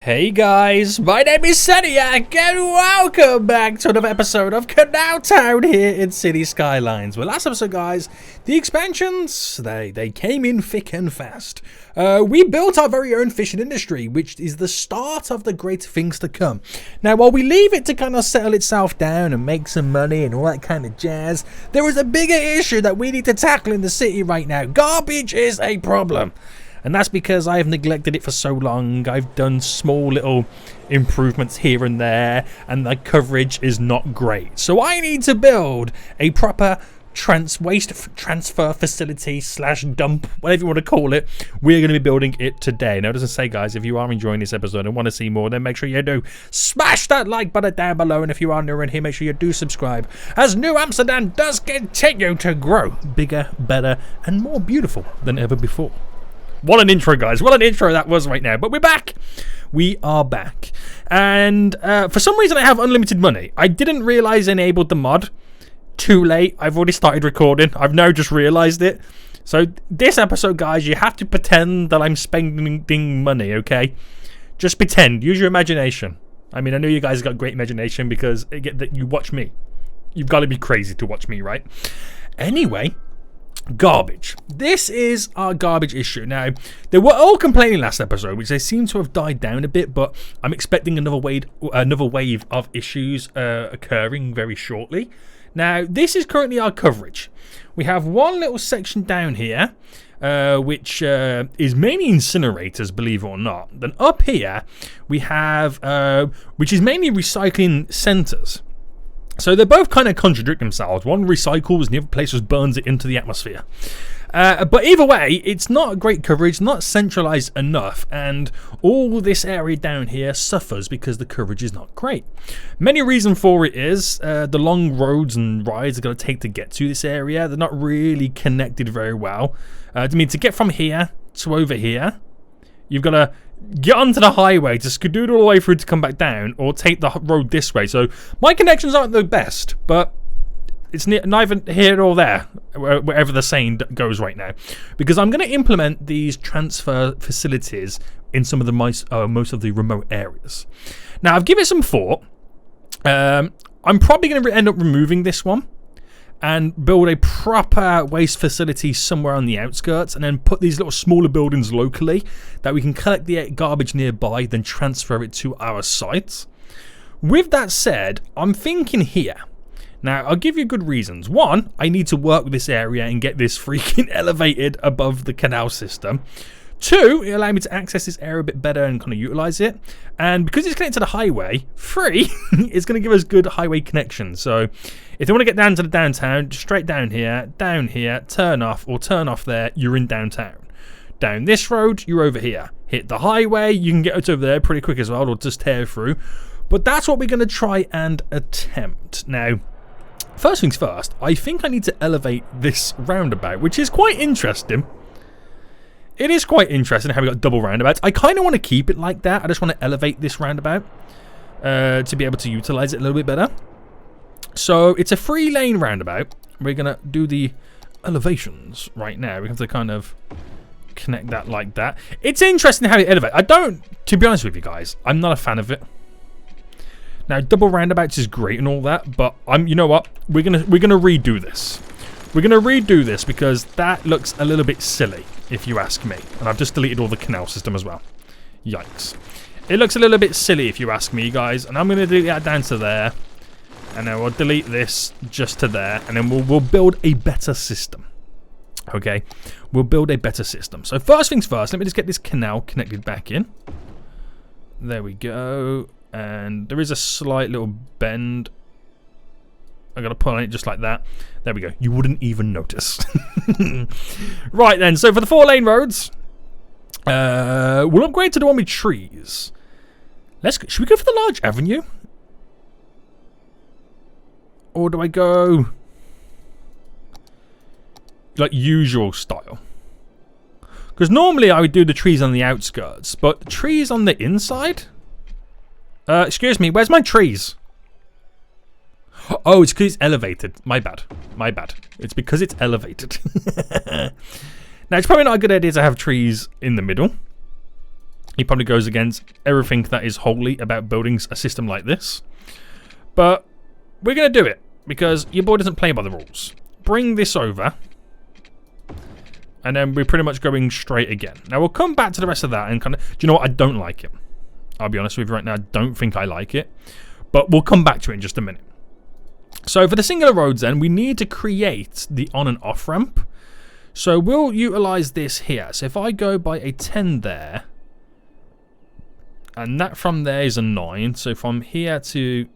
Hey guys, my name is Seniac and welcome back to another episode of CanalTown here in City Skylines. Well, last episode, guys, the expansions, they came in thick and fast. We built our very own fishing industry, which is the start of the great things to come. Now, while we leave it to kind of settle itself down and make some money and all that kind of jazz, there is a bigger issue that we need to tackle in the city right now. Garbage is a problem. And that's because I've neglected it for so long. I've done small little improvements here and there, and the coverage is not great. So I need to build a proper waste transfer facility / dump, whatever you want to call it. We're going to be building it today. Now, it doesn't say, guys, if you are enjoying this episode and want to see more, then make sure you do smash that like button down below. And if you are new in here, make sure you do subscribe, as New Amsterdam does continue to grow bigger, better, and more beautiful than ever before. What an intro, guys. What an intro that was right now. But we're back. We are back. And for some reason, I have unlimited money. I didn't realize I enabled the mod. Too late. I've already started recording. I've now just realized it. So this episode, guys, you have to pretend that I'm spending money, okay? Just pretend. Use your imagination. I mean, I know you guys got great imagination because that you watch me. You've got to be crazy to watch me, right? Anyway, garbage. This is our garbage issue. Now, they were all complaining last episode, which they seem to have died down a bit, but I'm expecting another wave of issues occurring very shortly. Now, this is currently our coverage. We have one little section down here, which is mainly incinerators, believe it or not. Then up here, we have, which is mainly recycling centers. So they both kind of contradict themselves. One recycles and the other place just burns it into the atmosphere. But either way, it's not great coverage, not centralized enough, and all this area down here suffers because the coverage is not great. Many reasons for it is the long roads and rides are going to take to get to this area. They're not really connected very well. I mean, to get from here to over here, you've got to get onto the highway to skedoodle all the way through to come back down, or take the road this way. So my connections aren't the best, but it's neither here nor there, wherever the saying goes right now, because I'm going to implement these transfer facilities in some of the most of the remote areas. Now, I've given it some thought. I'm probably going to end up removing this one and build a proper waste facility somewhere on the outskirts, and then put these little smaller buildings locally that we can collect the garbage nearby, then transfer it to our sites. With that said, I'm thinking here. Now, I'll give you good reasons. One, I need to work with this area and get this freaking elevated above the canal system. Two, it'll allow me to access this area a bit better and kind of utilize it. And because it's connected to the highway, three, it's going to give us good highway connections. So if you want to get down to the downtown, straight down here, turn off, or turn off there, you're in downtown. Down this road, you're over here. Hit the highway, you can get it over there pretty quick as well, or just tear through. But that's what we're going to try and attempt. Now, first things first, I think I need to elevate this roundabout, which is quite interesting. It is quite interesting how we got double roundabouts. I kind of want to keep it like that. I just want to elevate this roundabout to be able to utilize it a little bit better. So it's a 3-lane roundabout. We're going to do the elevations right now. We have to kind of connect that like that. It's interesting how it elevates. To be honest with you guys, I'm not a fan of it. Now, double roundabouts is great and all that, but you know what? We're gonna redo this. We're gonna redo this because that looks a little bit silly, if you ask me. And I've just deleted all the canal system as well. Yikes! It looks a little bit silly, if you ask me, guys. And I'm gonna delete that down to there, and then we'll delete this just to there, and then we'll build a better system. Okay, we'll build a better system. So first things first, let me just get this canal connected back in. There we go. And there is a slight little bend. I'm going to put on it just like that. There we go. You wouldn't even notice. Right then, so for the 4-lane roads, we'll upgrade to the one with trees. Should we go for the large avenue? Or do I go like usual style? Because normally I would do the trees on the outskirts, but the trees on the inside? Excuse me, where's my trees? Oh, it's because it's elevated. My bad. My bad. It's because it's elevated. Now, it's probably not a good idea to have trees in the middle. He probably goes against everything that is holy about building a system like this. But we're going to do it because your boy doesn't play by the rules. Bring this over. And then we're pretty much going straight again. Now, we'll come back to the rest of that and kind of... Do you know what? I don't like it. I'll be honest with you right now. I don't think I like it. But we'll come back to it in just a minute. So, for the singular roads then, we need to create the on and off ramp. So, we'll utilize this here. So, if I go by a 10 there... And that from there is a 9. So, from here to...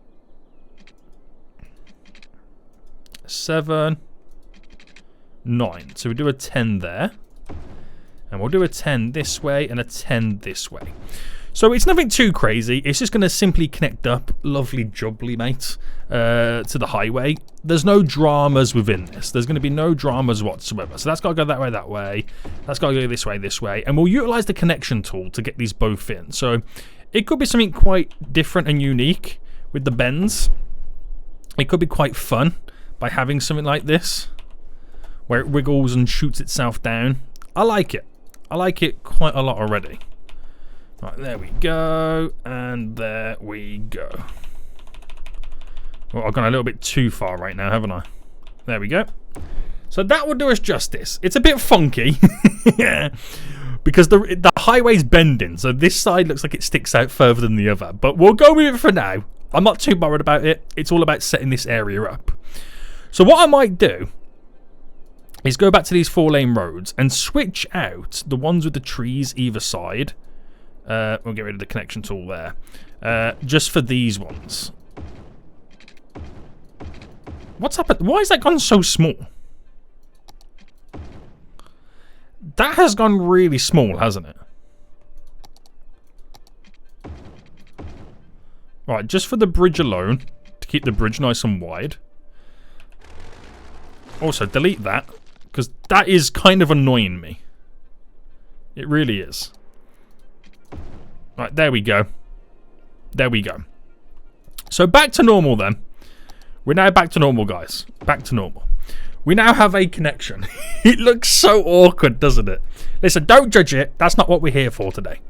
7... 9. So we do a 10 there. And we'll do a 10 this way and a 10 this way. So it's nothing too crazy. It's just going to simply connect up, lovely jubbly mate, to the highway. There's no dramas within this. There's going to be no dramas whatsoever. So that's got to go that way, that way. That's got to go this way, this way. And we'll utilize the connection tool to get these both in. So it could be something quite different and unique with the bends. It could be quite fun by having something like this, where it wiggles and shoots itself down. I like it. I like it quite a lot already. Right, there we go. And there we go. Well, I've gone a little bit too far right now, haven't I? There we go. So that will do us justice. It's a bit funky. Yeah. Because the highway's bending. So this side looks like it sticks out further than the other. But we'll go with it for now. I'm not too worried about it. It's all about setting this area up. So what I might do is go back to these 4-lane roads and switch out the ones with the trees either side. We'll get rid of the connection tool there. Just for these ones. What's happened? Why has that gone so small? That has gone really small, hasn't it? Right, just for the bridge alone, to keep the bridge nice and wide. Also, delete that. Because that is kind of annoying me. It really is. Right, there we go. There we go. So back to normal then. We're now back to normal, guys. Back to normal. We now have a connection. It looks so awkward, doesn't it? Listen, don't judge it. That's not what we're here for today.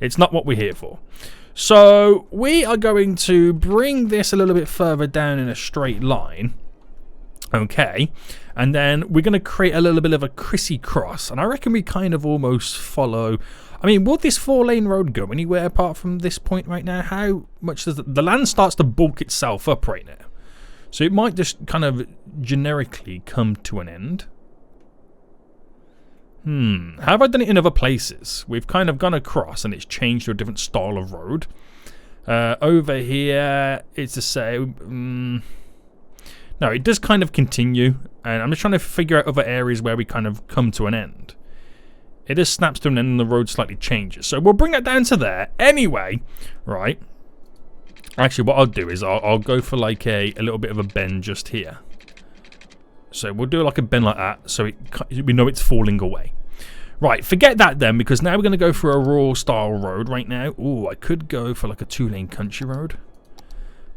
It's not what we're here for. So we are going to bring this a little bit further down in a straight line. Okay, and then we're going to create a little bit of a crissy cross, and I reckon we kind of almost follow. I mean, will this 4-lane road go anywhere apart from this point right now? How much does the land starts to bulk itself up right now? So it might just kind of generically come to an end. How have I done it in other places? We've kind of gone across and it's changed to a different style of road. Over here, it's the same. No, it does kind of continue, and I'm just trying to figure out other areas where we kind of come to an end. It just snaps to an end and the road slightly changes. So we'll bring that down to there. Anyway, right. Actually, what I'll do is I'll go for like a little bit of a bend just here. So we'll do like a bend like that so we know it's falling away. Right, forget that then, because now we're going to go for a rural style road right now. Ooh, I could go for like a 2-lane country road,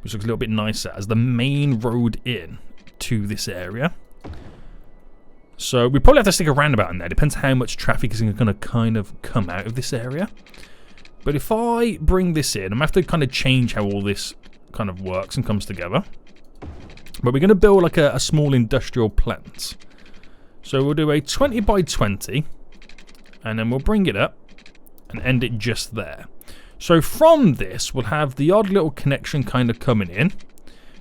which looks a little bit nicer as the main road in to this area. So we probably have to stick a roundabout in there. Depends how much traffic is going to kind of come out of this area. But if I bring this in, I'm going to have to kind of change how all this kind of works and comes together. But we're going to build like a small industrial plant. So we'll do a 20 by 20. And then we'll bring it up and end it just there. So from this, we'll have the odd little connection kind of coming in.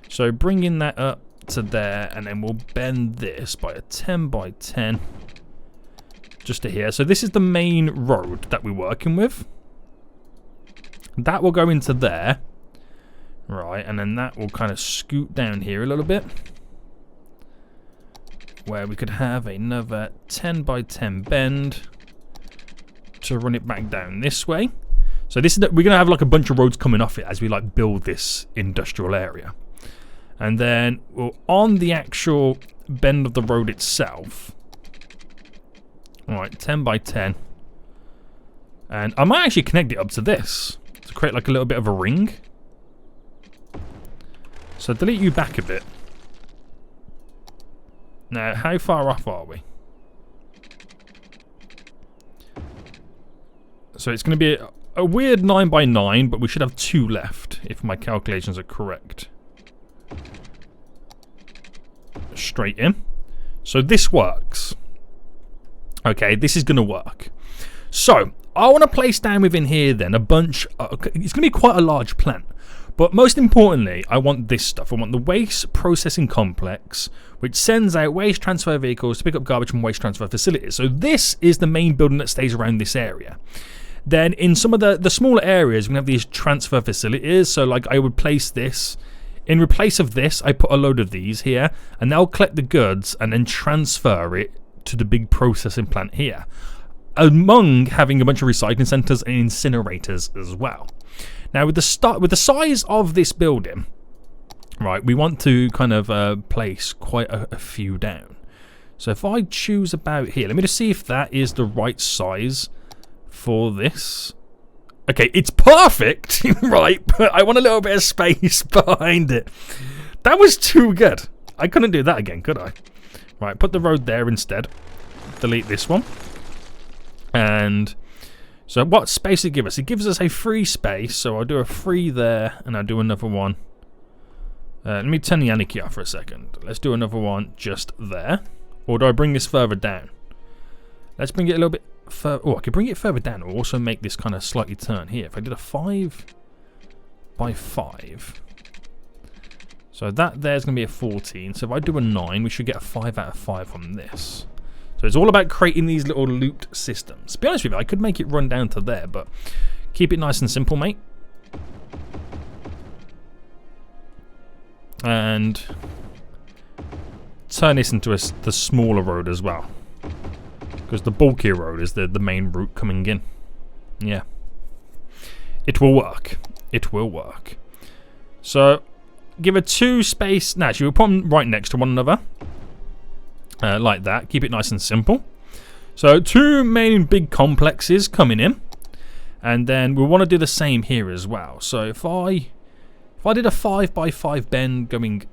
So bringing that up to there, and then we'll bend this by a 10 by 10 just to here. So this is the main road that we're working with. That will go into there. Right, and then that will kind of scoot down here a little bit. Where we could have another 10 by 10 bend to run it back down this way. So this is we're going to have like a bunch of roads coming off it as we like build this industrial area. And then we'll, on the actual bend of the road itself. Alright, 10 by 10. And I might actually connect it up to this to create like a little bit of a ring. So delete you back a bit. Now, how far off are we? So it's going to be a weird 9 by 9, but we should have 2 left, if my calculations are correct. Straight in. So this works. Okay, this is going to work. So, I want to place down within here then a bunch... it's going to be quite a large plant. But most importantly, I want this stuff. I want the waste processing complex, which sends out waste transfer vehicles to pick up garbage from waste transfer facilities. So this is the main building that stays around this area. Then in some of the smaller areas, we have these transfer facilities. So like I would place this. In replace of this, I put a load of these here. And they'll collect the goods and then transfer it to the big processing plant here. Among having a bunch of recycling centres and incinerators as well. Now with the size of this building, right, we want to kind of place quite a few down. So if I choose about here, let me just see if that is the right size for this. Okay, it's perfect, right, but I want a little bit of space behind it. That was too good. I couldn't do that again, could I? Right, put the road there instead. Delete this one. And... so what space it gives us? It gives us a free space, so I'll do a free there, and I'll do another one. Let me turn the anarchy off for a second. Let's do another one just there. Or do I bring this further down? Let's bring it a little bit further. Oh, I could bring it further down, or also make this kind of slightly turn here. If I did a 5 by 5. So that there's going to be a 14. So if I do a 9, we should get a 5 out of 5 on this. So it's all about creating these little looped systems. To be honest with you, I could make it run down to there, but keep it nice and simple, mate. And turn this into the smaller road as well. Because the bulkier road is the main route coming in. Yeah. It will work. It will work. So, give a 2 space... no, actually, we'll put them right next to one another. Like that. Keep it nice and simple. So 2 main big complexes coming in. And then we want to do the same here as well. So if I did a 5 by 5 bend going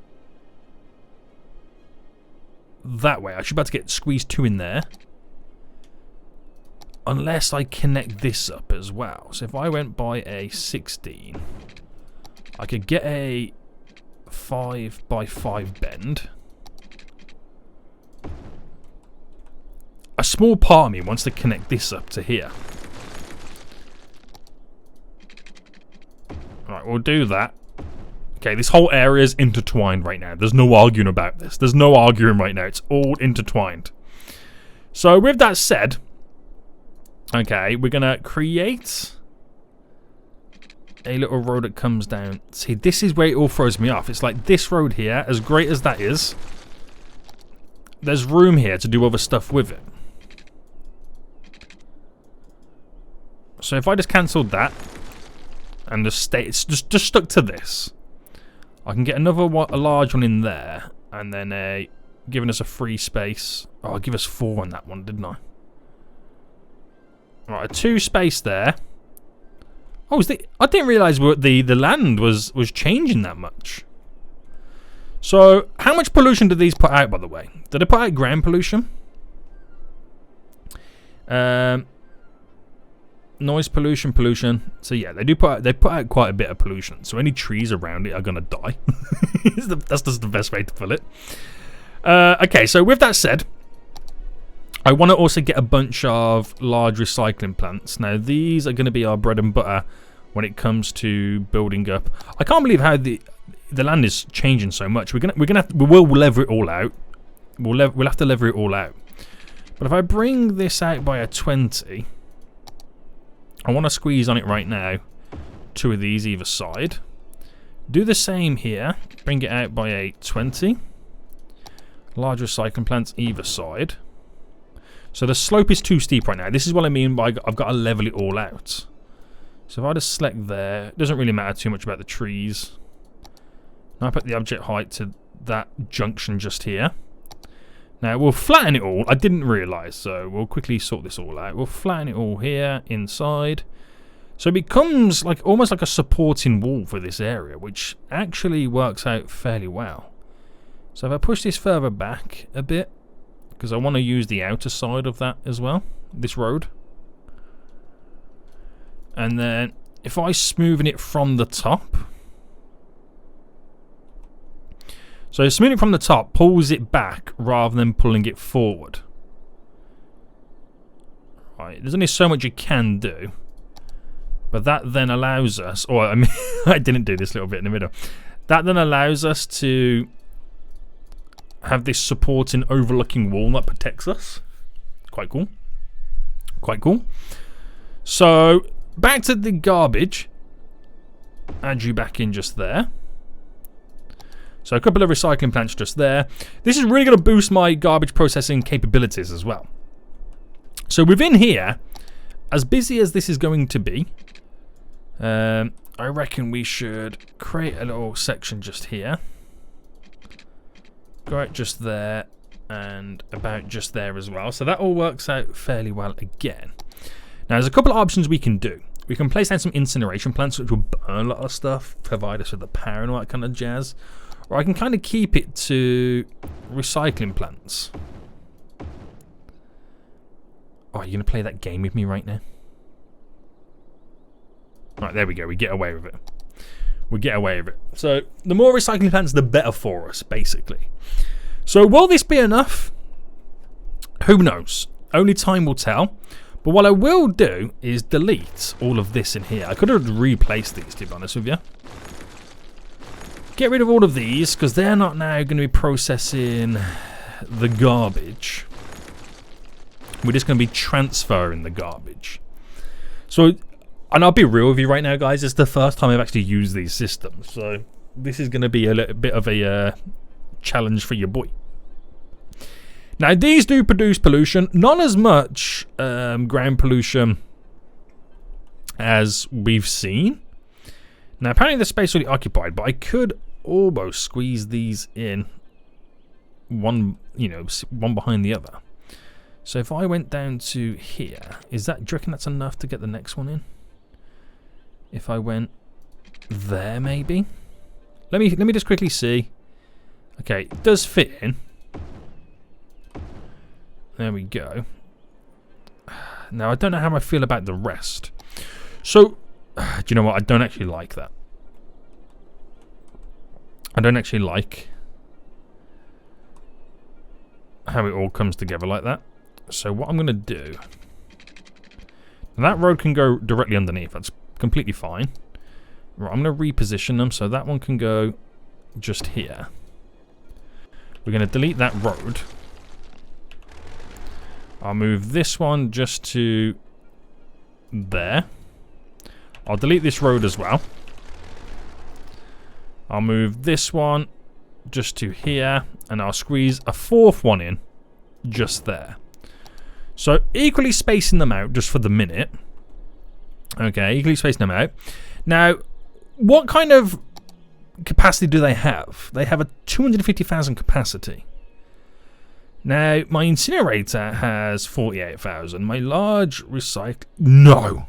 that way, I should be able to get squeeze 2 in there. Unless I connect this up as well. So if I went by a 16, I could get a 5 by 5 bend. A small part of me wants to connect this up to here. Alright, we'll do that. Okay, this whole area is intertwined right now. There's no arguing about this. There's no arguing right now. It's all intertwined. So with that said, okay, we're going to create a little road that comes down. See, this is where it all throws me off. It's like this road here, as great as that is, there's room here to do other stuff with it. So if I just cancelled that and just stay, it's just stuck to this, I can get another one, a large one in there, and then giving us a free space. Oh, I'll give us 4 on that one, didn't I? Right, a 2 space there. Oh, I didn't realise the land was changing that much. So, how much pollution did these put out, by the way? Did they put out ground pollution? Noise pollution. So yeah, they put out quite a bit of pollution. So any trees around it are gonna die. That's just the best way to put it. Okay, so with that said, I want to also get a bunch of large recycling plants. Now these are going to be our bread and butter when it comes to building up. I can't believe how the land is changing so much. We will lever it all out. We'll have to lever it all out. But if I bring this out by a 20. I want to squeeze on it right now. 2 of these either side. Do the same here. Bring it out by a 20. Large recycling plants either side. So the slope is too steep right now. This is what I mean by I've got to level it all out. So if I just select there, it doesn't really matter too much about the trees. Now I put the object height to that junction just here. Now we'll flatten it all. I didn't realise, so we'll quickly sort this all out. We'll flatten it all here inside. So it becomes like almost like a supporting wall for this area, which actually works out fairly well. So if I push this further back a bit, because I want to use the outer side of that as well, this road. And then if I smoothen it from the top. So smoothing it from the top pulls it back rather than pulling it forward. Right, there's only so much you can do. But that then allows us, or I mean, I didn't do this little bit in the middle. That then allows us to have this supporting overlooking wall that protects us. Quite cool. Quite cool. So, back to the garbage. Add you back in just there. So a couple of recycling plants just there. This is really going to boost my garbage processing capabilities as well. So within here, as busy as this is going to be, I reckon we should create a little section just here. Go out just there and about just there as well. So that all works out fairly well again. Now there's a couple of options we can do. We can place down some incineration plants which will burn a lot of stuff, provide us with the power and all that kind of jazz. Or I can kind of keep it to recycling plants. Oh, are you going to play that game with me right now? Right, there we go. We get away with it. We get away with it. So, the more recycling plants, the better for us, basically. So, will this be enough? Who knows? Only time will tell. But what I will do is delete all of this in here. I could have replaced these, to be honest with you. Get rid of all of these, because they're not now going to be processing the garbage. We're just going to be transferring the garbage. So, and I'll be real with you right now, guys. It's the first time I've actually used these systems. So, this is going to be a little bit of a challenge for your boy. Now, these do produce pollution. Not as much ground pollution as we've seen. Now, apparently the space is already occupied, but I could almost squeeze these in one behind the other. So if I went down to here, do you reckon that's enough to get the next one in? If I went there, maybe? Let me just quickly see. Okay, it does fit in. There we go. Now, I don't know how I feel about the rest. So, do you know what? I don't actually like that. I don't actually like how it all comes together like that. So what I'm going to do... That road can go directly underneath. That's completely fine. Right, I'm going to reposition them so that one can go just here. We're going to delete that road. I'll move this one just to there. I'll delete this road as well. I'll move this one just to here. And I'll squeeze a fourth one in just there. So equally spacing them out just for the minute. Okay, equally spacing them out. Now, what kind of capacity do they have? They have a 250,000 capacity. Now, my incinerator has 48,000. My large recycle... No!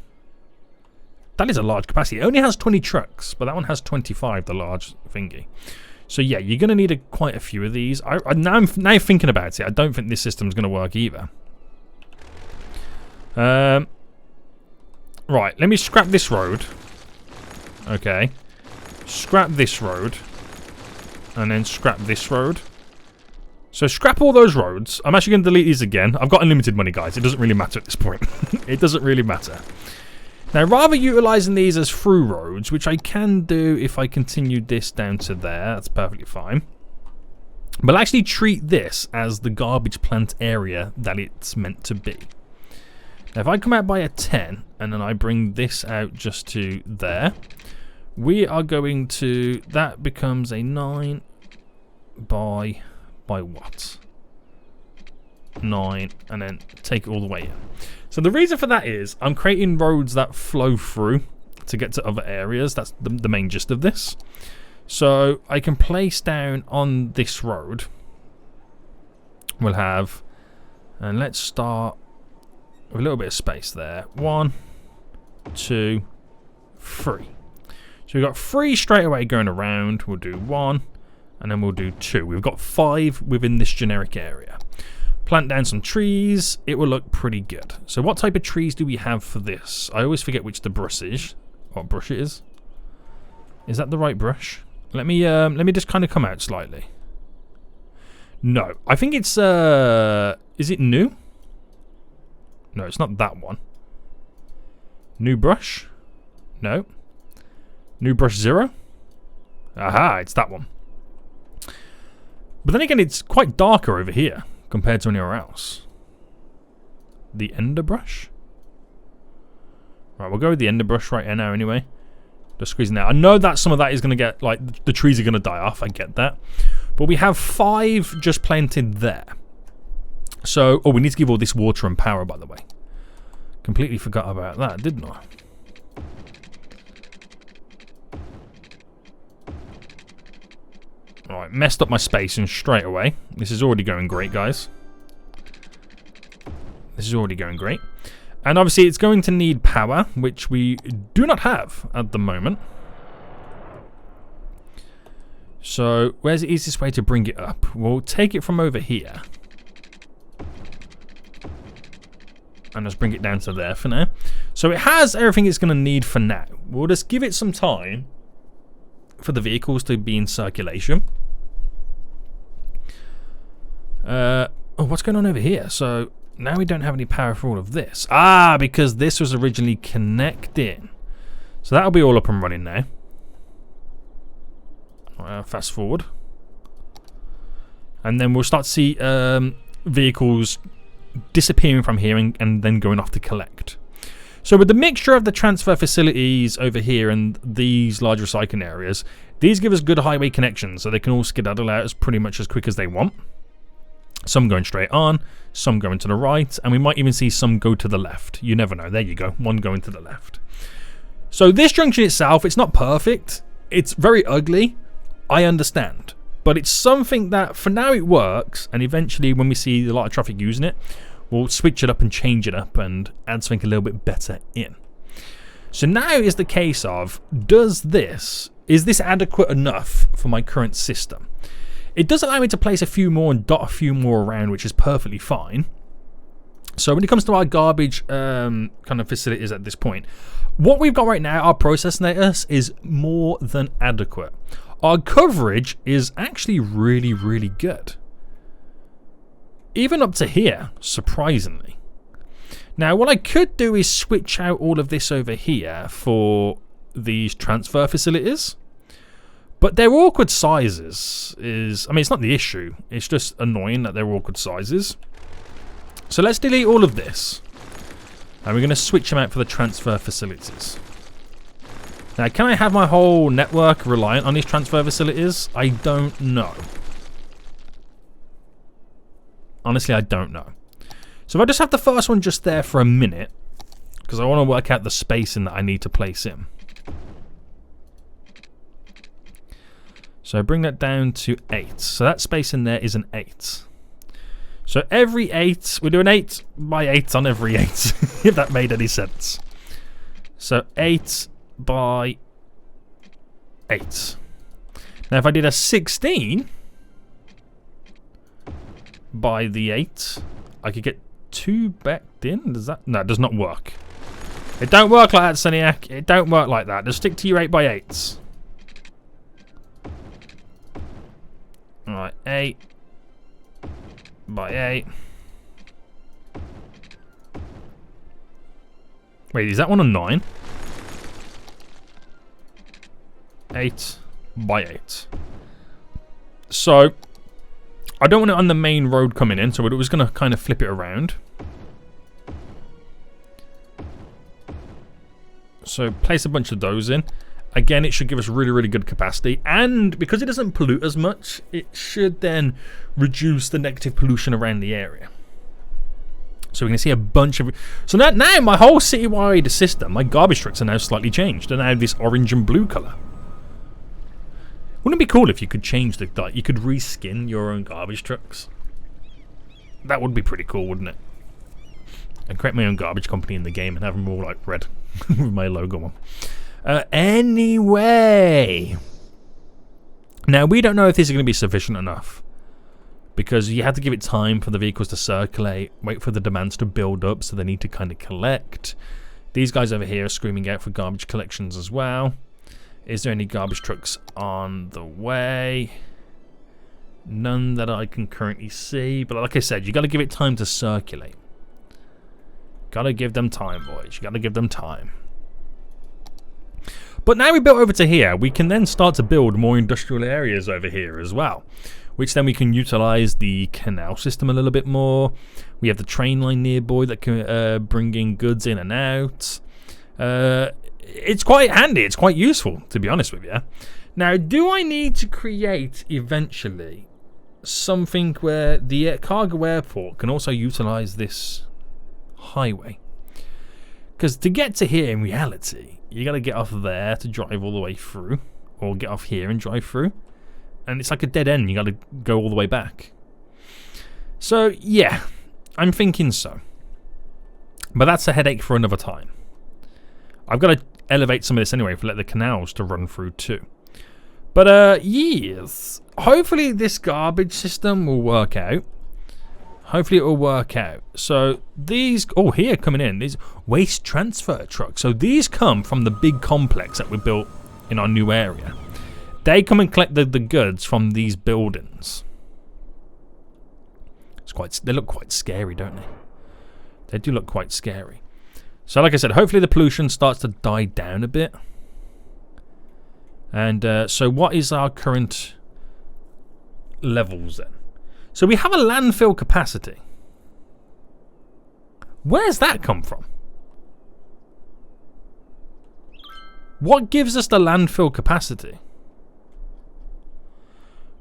That is a large capacity. It only has 20 trucks, but that one has 25, the large thingy. So yeah, you're going to need quite a few of these. I'm now thinking about it. I don't think this system's going to work either. Right, let me scrap this road. Okay. Scrap this road. And then scrap this road. So scrap all those roads. I'm actually going to delete these again. I've got unlimited money, guys. It doesn't really matter at this point. It doesn't really matter. Now, rather utilising these as through roads, which I can do if I continued this down to there. That's perfectly fine. But I'll actually treat this as the garbage plant area that it's meant to be. Now, if I come out by a 10 and then I bring this out just to there, we are going to... That becomes a 9 by what? 9, and then take it all the way in. So the reason for that is I'm creating roads that flow through to get to other areas. That's the main gist of this. So I can place down on this road. We'll have, and let's start with a little bit of space there. 1, 2, 3. So we've got 3 straight away going around. We'll do 1, and then we'll do 2. We've got 5 within this generic area. plant down some trees, it will look pretty good. So what type of trees do we have for this? I always forget which the brush is. What brush it is. Is that the right brush? Let me just kind of come out slightly. No, I think it's is it new? No, it's not that one. New brush? No. New brush 0? Aha, it's that one. But then again, it's quite darker over here compared to anywhere else. The ender brush? Right, we'll go with the ender brush right now anyway. Just squeezing out. I know that some of that is going to get, like, the trees are going to die off. I get that. But we have 5 just planted there. So, oh, we need to give all this water and power, by the way. Completely forgot about that, didn't I? Alright, messed up my spacing straight away. This is already going great, guys. This is already going great. And obviously it's going to need power, which we do not have at the moment. So, where's the easiest way to bring it up? We'll take it from over here. And just bring it down to there for now. So it has everything it's going to need for now. We'll just give it some time for the vehicles to be in circulation. Oh, what's going on over here? So now we don't have any power for all of this. Ah, because this was originally connected. So that'll be all up and running now. Fast forward. And then we'll start to see vehicles disappearing from here and then going off to collect. So with the mixture of the transfer facilities over here and these large recycling areas, these give us good highway connections, so they can all skedaddle out as pretty much as quick as they want. Some going straight on, some going to the right, and we might even see some go to the left. You never know. There you go. One going to the left. So this junction itself, it's not perfect. It's very ugly. I understand. But it's something that, for now, it works. And eventually, when we see a lot of traffic using it, we'll switch it up and change it up and add something a little bit better in. So now is the case of, is this adequate enough for my current system? It does allow me to place a few more and dot a few more around, which is perfectly fine. So when it comes to our garbage kind of facilities at this point, what we've got right now, our processing network, is more than adequate. Our coverage is actually really, really good. Even up to here, surprisingly. Now, what I could do is switch out all of this over here for these transfer facilities. But they're awkward sizes. I mean, it's not the issue. It's just annoying that they're awkward sizes. So let's delete all of this. And we're going to switch them out for the transfer facilities. Now, can I have my whole network reliant on these transfer facilities? I don't know. Honestly, I don't know. So if I just have the first one just there for a minute, because I want to work out the spacing that I need to place in. So bring that down to 8. So that space in there is an 8. So every 8, we do an 8 by 8 on every 8, if that made any sense. So 8 by 8. Now if I did a 16 by the 8, I could get 2 backed in. Does that? No, it does not work. It don't work like that, Seniac. It don't work like that. Just stick to your 8 by 8s. Alright, 8 by 8. Wait, is that one a 9? 8 by 8. So, I don't want it on the main road coming in, so it was going to kind of flip it around. So, place a bunch of those in. Again, it should give us really, really good capacity. And because it doesn't pollute as much, it should then reduce the negative pollution around the area. So we can see a bunch of... So now my whole citywide system, my garbage trucks are now slightly changed. They're now this orange and blue colour. Wouldn't it be cool if you could change the... Like, you could reskin your own garbage trucks? That would be pretty cool, wouldn't it? And create my own garbage company in the game and have them all like red with my logo on. Anyway, now we don't know if this is going to be sufficient enough because you have to give it time for the vehicles to circulate, wait for the demands to build up, so they need to kind of collect. These guys over here are screaming out for garbage collections as well. Is there any garbage trucks on the way? None that I can currently see, but like I said, you got to give it time to circulate. Got to give them time, boys. You got to give them time. But now we built over to here, we can then start to build more industrial areas over here as well, which then we can utilize the canal system a little bit more. We have the train line nearby that can bring in goods in and out. It's quite handy. It's quite useful, to be honest with you. Now, do I need to create eventually something where the cargo airport can also utilize this highway? Because to get to here in reality, you got to get off there to drive all the way through, or get off here and drive through. And it's like a dead end. You got to go all the way back. So, yeah, I'm thinking so. But that's a headache for another time. I've got to elevate some of this anyway, for let the canals to run through too. But, yes. Hopefully this garbage system will work out. Hopefully it will work out. So, these... Oh, here coming in. These waste transfer trucks. So, these come from the big complex that we built in our new area. They come and collect the goods from these buildings. They look quite scary, don't they? They do look quite scary. So like I said, hopefully the pollution starts to die down a bit. And so what is our current levels then? So we have a landfill capacity. Where's that come from? What gives us the landfill capacity?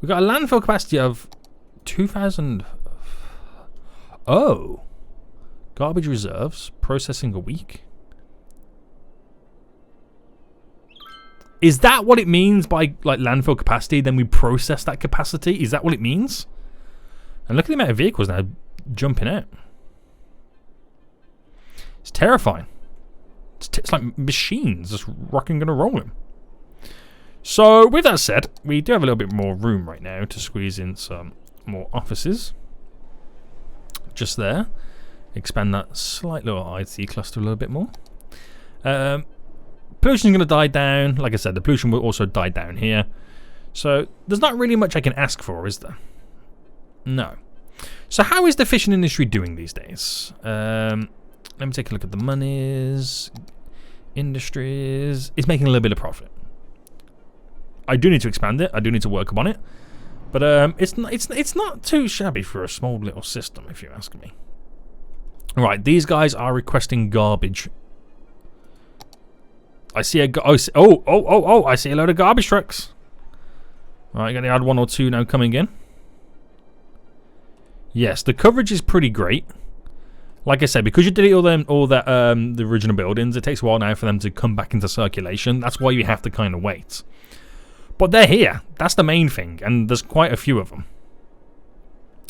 We've got a landfill capacity of 2,000. Oh. Garbage reserves. Processing a week. Is that what it means by like landfill capacity? Then we process that capacity? Is that what it means? And look at the amount of vehicles now jumping out. It's terrifying. It's like machines just rocking and rolling. So, with that said, we do have a little bit more room right now to squeeze in some more offices. Just there. Expand that slight little IT cluster a little bit more. Pollution is going to die down. Like I said, the pollution will also die down here. So, there's not really much I can ask for, is there? No. So, how is the fishing industry doing these days? Let me take a look at the monies. Industries. It's making a little bit of profit. I do need to expand it. I do need to work upon it. But it's not too shabby for a small little system, if you ask me. Right, these guys are requesting garbage. I see a I see a load of garbage trucks. Right, gonna add one or two now coming in. Yes, the coverage is pretty great. Like I said, because you delete the original buildings, it takes a while now for them to come back into circulation. That's why you have to kind of wait. But they're here. That's the main thing. And there's quite a few of them.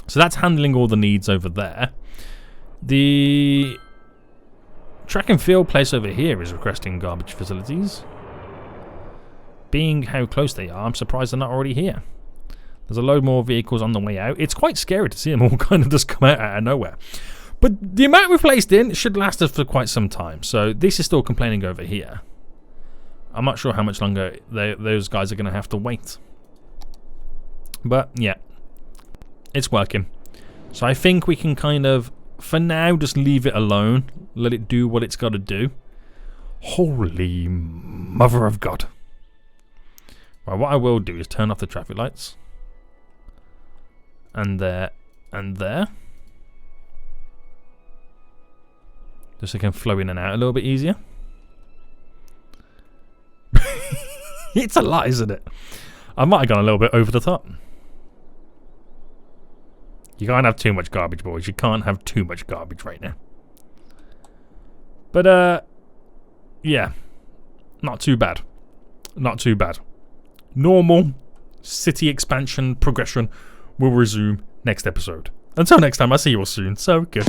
So that's handling all the needs over there. The track and field place over here is requesting garbage facilities. Being how close they are, I'm surprised they're not already here. There's a load more vehicles on the way out. It's quite scary to see them all kind of just come out of nowhere. But the amount we've placed in should last us for quite some time. So this is still complaining over here. I'm not sure how much longer those guys are going to have to wait. But, yeah. It's working. So I think we can kind of, for now, just leave it alone. Let it do what it's got to do. Holy mother of God. Right, what I will do is turn off the traffic lights. And there. And there. Just so it can flow in and out a little bit easier. It's a lot, isn't it? I might have gone a little bit over the top. You can't have too much garbage, boys. You can't have too much garbage right now. But, yeah. Not too bad. Not too bad. Normal city expansion progression will resume next episode. Until next time, I'll see you all soon. So, good.